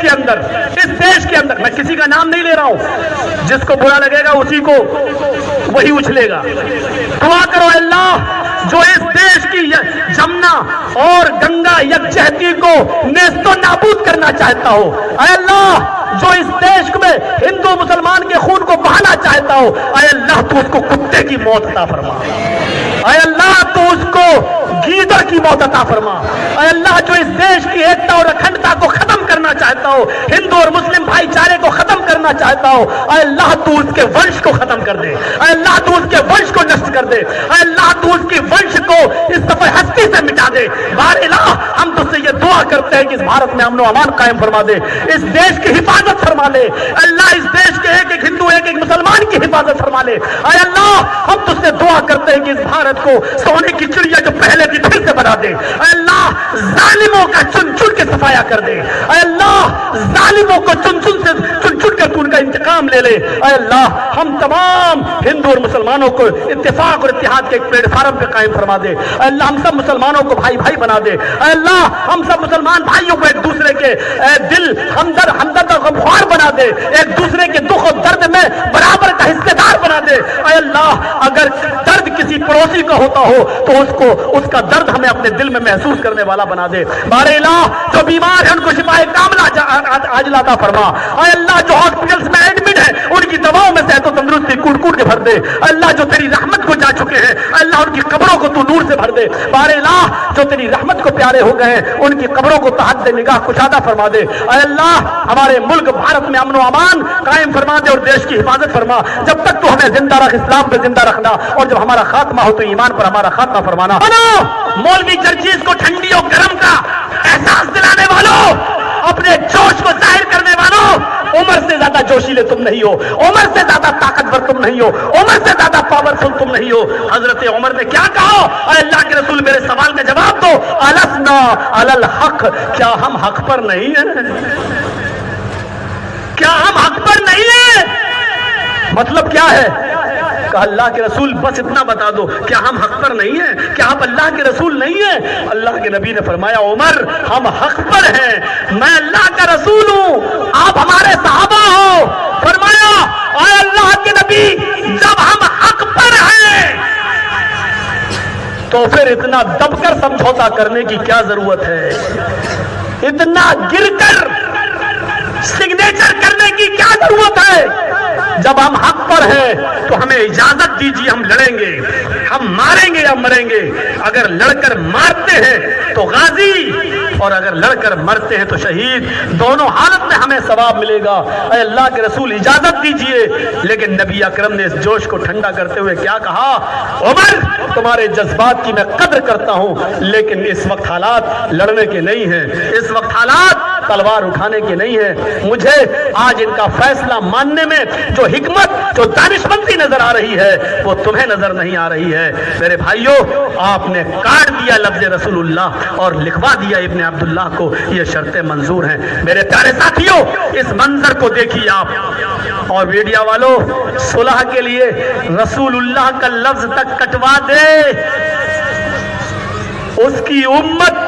इस देश के अंदर, मैं किसी का नाम नहीं ले रहा हूं, जिसको बुरा लगेगा उसी को वही उछलेगा। दुआ करो अल्लाह, जो इस देश की जमुना और गंगा यकजहती को नेस्तो नाबूद करना चाहता हो, ऐ अल्लाह जो इस देश में हिंदू मुसलमान के खून को बहाना चाहता हो, ऐ अल्लाह तू उसको कुत्ते की मौत अता फरमा, ऐ अल्लाह तू उसको गीदड़ की मौत अता फरमा, ऐ अल्लाह जो इस देश की एकता और अखंडता को खत्म करना चाहता हो, हिंदू और मुस्लिम भाईचारे को खत्म करना चाहता हो, ऐ अल्लाह तू उसके वंश को खत्म कर दे, ऐ अल्लाह तू उसके वंश को नष्ट कर दे, ऐ अल्लाह तू उसकी वंश को इस सफे हस्ती से मिटा दे। बार इलाह हम तुझसे ये दुआ करते हैं कि इस भारत में अमन अमान कायम फरमा दे, इस देश की हिफाजत फरमा ले अल्लाह, इस देश के एक एक हिंदू एक एक मुसलमान की हिफाजत फरमा ले। ऐ अल्लाह हम तुझसे दुआ करते हैं कि इस भारत को सोने की चिड़िया जो पहले थी फिर से बना दे। ऐ अल्लाह जालिमों का चुन चुन के सफाया कर दे। ऐ अल्लाह जालिमों को चुन चुन कर तू उनका इंतकाम ले ले। ऐ अल्लाह हम तमाम हिंदू और मुसलमानों को इत्तेफाक और इत्तेहाद के एक प्लेटफार्म पे कायम फरमा दे। ऐ अल्लाह हम सब मुसलमानों को भाई भाई बना दे। ऐ अल्लाह हम सब मुसलमान भाइयों को एक दूसरे के दिल हमदर्द और गमख्वार बना दे, एक दूसरे के दुख और दर्द में बराबर का हिस्सेदार बना दे। ऐ अल्लाह अगर दर्द किसी पड़ोसी का होता हो तो उसको उसका दर्द हमें अपने दिल में महसूस करने वाला बना दे। बारे इलाह जो बीमार है उनको शिफाए कामिला आजिला अता फरमा। ऐ अल्लाह जो हॉस्पिटल्स में एडमिट है उनकी दवाओं में सेहत और तंदुरुस्ती कूट कूट के भर दे। अल्लाह जो तेरी रहमत को जा चुके हैं अल्लाह उनकी कब्रों को तू नूर से भर दे। बारे इलाह जो तेरी रहमत को प्यारे हो गए हैं उनकी कब्रों को तहत निगाह कुशादा फरमा दे। ऐ अल्लाह हमारे मुल्क भारत में अमन अमान कायम फरमा दे और देश की हिफाजत फरमा। जब तक तो हमें जिंदा रख, इस्लाम पे जिंदा रखना, और जब हमारा खात्मा हो तो ईमान पर हमारा खात्मा फरमाना। मौलवी जर्जीज को ठंडी और गर्म का एहसास दिलाने वालों, अपने जोश को जाहिर करने वालों, उम्र से ज्यादा जोशीले तुम नहीं हो, उम्र से ज्यादा ताकतवर तुम नहीं हो, उम्र से ज्यादा पावरफुल तुम नहीं हो। हजरत उमर ने क्या कहा? अल्लाह के रसूल मेरे सवाल का जवाब दो। अलसना अलल हक, क्या हम हक पर नहीं है? क्या हम हक पर नहीं है? मतलब क्या है? कहा अल्लाह के रसूल बस इतना बता दो, क्या हम हक पर नहीं हैं? क्या आप अल्लाह के रसूल नहीं हैं? अल्लाह के नबी ने फरमाया उमर हम हक पर हैं, मैं अल्लाह का रसूल हूं, आप हमारे सहाबा हो। फरमाया आए अल्लाह के नबी जब हम हक पर हैं तो फिर इतना दबकर समझौता करने की क्या जरूरत है? इतना गिरकर सिग्नेचर करने की क्या जरूरत है? जब हम हक पर हैं तो हमें इजाजत दीजिए, हम लड़ेंगे, हम मारेंगे या मरेंगे। अगर लड़कर मारते हैं तो गाजी, और अगर लड़कर मरते हैं तो शहीद। दोनों हालत में हमें सवाब मिलेगा। ऐ अल्लाह के रसूल इजाजत दीजिए। लेकिन नबी अकरम ने इस जोश को ठंडा करते हुए क्या कहा? उमर तुम्हारे जज्बात की मैं कद्र करता हूं, लेकिन इस वक्त हालात लड़ने के नहीं हैं, इस वक्त हालात तलवार उठाने के नहीं है। मुझे आज इनका फैसला मानने में जो हिकमत, जो दानिशमंदी नजर आ रही है वो तुम्हें नजर नहीं आ रही है। मेरे भाइयों आपने काट दिया लफ्ज रसूलुल्लाह और लिखवा दिया इब्ने अब्दुल्लाह को, ये शर्तें मंजूर हैं। मेरे प्यारे साथियों इस मंजर को देखिए आप, और मीडिया वालों सुलह के लिए रसूलुल्लाह का लफ्ज तक कटवा दे, उसकी उम्मत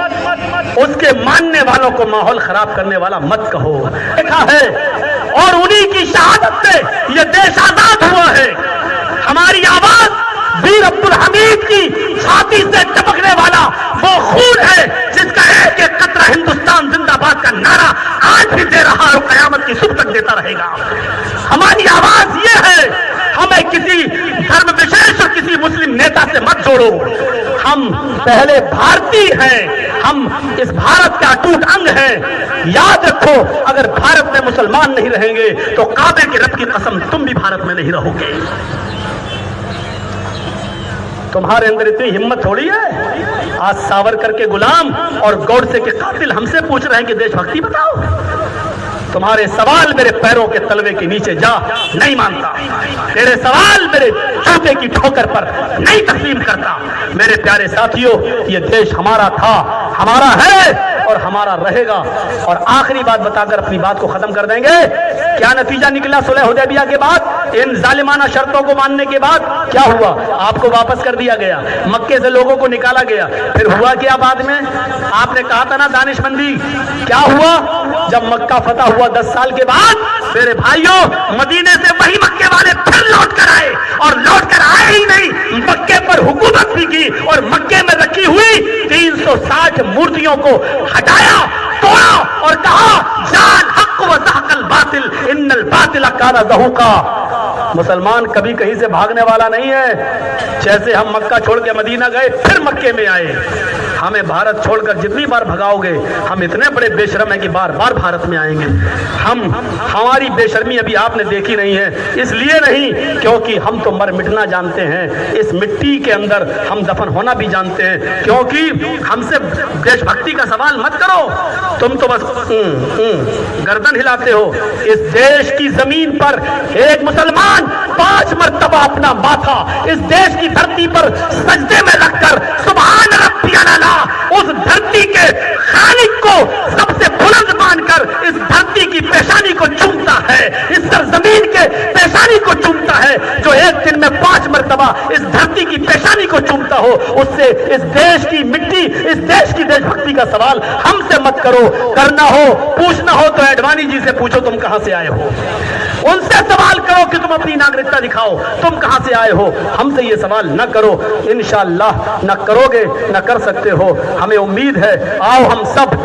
उसके मानने वालों को माहौल खराब करने वाला मत कहो। देखा है और उन्हीं की शहादत से यह देश आजाद हुआ है। हमारी आवाज वीर अब्दुल हमीद की छाती से टपकने वाला वो खून है जिसका एक एक कतरा हिंदुस्तान जिंदाबाद का नारा आज भी दे रहा और कयामत की सुबह तक देता रहेगा। हमारी आवाज ये है, हमें किसी धर्म विशेष और किसी मुस्लिम नेता से मत जोड़ो। हम पहले भारतीय हैं, हम इस भारत का अटूट अंग हैं। याद रखो अगर भारत में मुसलमान नहीं रहेंगे तो काबे के रब की कसम तुम भी भारत में नहीं रहोगे। तुम्हारे अंदर इतनी हिम्मत थोड़ी है? आज सावरकर के गुलाम और गौडसे के कातिल हमसे पूछ रहे हैं कि देशभक्ति बताओ। तुम्हारे सवाल मेरे पैरों के तलवे के नीचे जा, नहीं मानता। तेरे सवाल मेरे जूते की ठोकर पर नहीं तस्लीम करता। मेरे प्यारे साथियों ये देश हमारा था, हमारा है اور ہمارا رہے گا. اور آخری بات بتا کر اپنی بات کو ختم کر دیں گے. کیا نتیجہ نکلا صلح حدیبیہ کے بعد؟ ان ظالمانہ شرطوں کو ماننے کے بعد کیا ہوا؟ آپ کو واپس کر دیا گیا, مکے سے لوگوں کو نکالا گیا. پھر ہوا کیا بعد میں؟ آپ نے کہا تھا نا دانش مندی, کیا ہوا جب مکہ فتح ہوا 10 سال کے بعد؟ میرے بھائیوں, مدینے سے وہی مکے والے پھر لوٹ کر آئے, اور لوٹ کر آئے ہی نہیں, مکے پر حکومت بھی کی, اور مکے میں رکھی ہوئی 360 مورتیوں کو ہٹایا, توڑا, اور کہا جان حق و زحق الباطل ان الباطل کان زہوقا. مسلمان کبھی کہیں سے بھاگنے والا نہیں ہے. جیسے ہم مکہ چھوڑ کے مدینہ گئے پھر مکے میں آئے, ہمیں بھارت چھوڑ کر جتنی بار بھگاؤ گے ہم اتنے بڑے بے شرم ہیں کہ بار بار بھارت میں آئیں گے. ہماری بے شرمی ابھی آپ نے دیکھی نہیں ہے, اس لیے نہیں کیونکہ ہم تو مر مٹنا جانتے ہیں, اس مٹی کے اندر ہم دفن ہونا بھی جانتے ہیں. کیونکہ ہم سے دیش بھکتی کا سوال مت کرو, تم تو بس گردن ہلاتے ہو. اس دیش کی زمین پر ایک مسلمان 5 مرتبہ اپنا ماتھا اس دیش کی دھرتی پر سجدے میں رکھ کر سبحان ربی الاعلیٰ, اس دھرتی کے خالق کو سب سے بلند مان کر اس دھرتی کی پیشانی کو چومتا ہے, اس سرزمین کے پیشانی کو چومتا ہے. جو ایک دن میں 5 مرتبہ اس دھرتی کی پیشانی کو چومتا ہو, اس سے اس دیش کی مٹی, اس دیش کی دیش بھکتی کا سوال ہم سے مت کرو. کرنا ہو, پوچھنا ہو تو ایڈوانی جی سے پوچھو تم کہاں سے آئے ہو, ان سے سوال کرو کہ تم اپنی ناگرکتا دکھاؤ, تم کہاں سے آئے ہو. ہم سے یہ سوال نہ کرو, انشاءاللہ نہ کرو گے, نہ کر سکتے ہو. ہمیں امید ہے, آؤ ہم سب